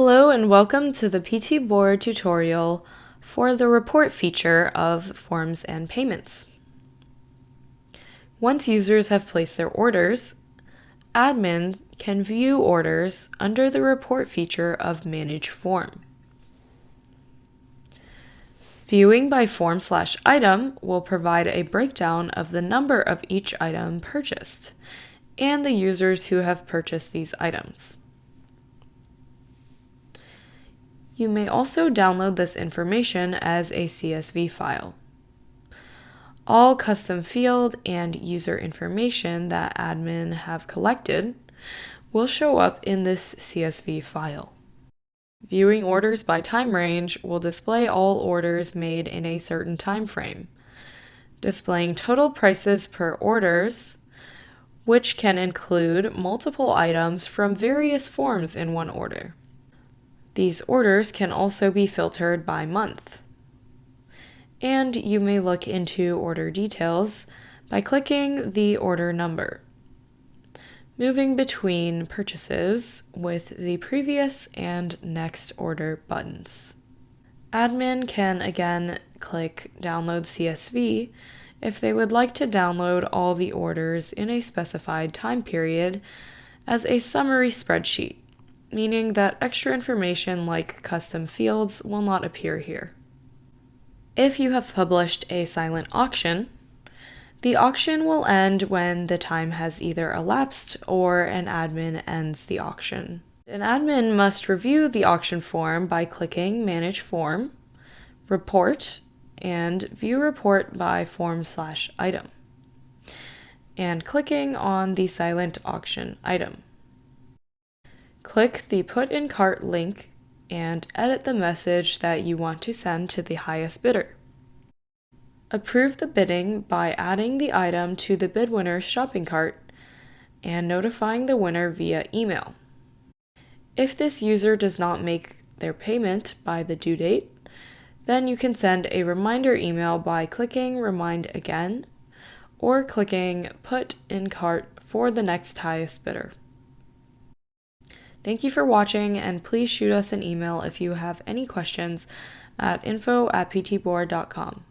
Hello and welcome to the PT Board tutorial for the report feature of forms and payments. Once users have placed their orders, admin can view orders under the report feature of Manage Form. Viewing by form/item will provide a breakdown of the number of each item purchased and the users who have purchased these items. You may also download this information as a CSV file. All custom field and user information that admin have collected will show up in this CSV file. Viewing orders by time range will display all orders made in a certain time frame, displaying total prices per orders, which can include multiple items from various forms in one order. These orders can also be filtered by month. And you may look into order details by clicking the order number, moving between purchases with the previous and next order buttons. Admin can again click Download CSV if they would like to download all the orders in a specified time period as a summary spreadsheet, meaning that extra information like custom fields will not appear here. If you have published a silent auction, the auction will end when the time has either elapsed or an admin ends the auction. An admin must review the auction form by clicking Manage Form, Report, and View Report by form/item, and clicking on the silent auction item. Click the Put in Cart link and edit the message that you want to send to the highest bidder. Approve the bidding by adding the item to the bid winner's shopping cart and notifying the winner via email. If this user does not make their payment by the due date, then you can send a reminder email by clicking Remind Again or clicking Put in Cart for the next highest bidder. Thank you for watching, and please shoot us an email if you have any questions at info@ptboard.com.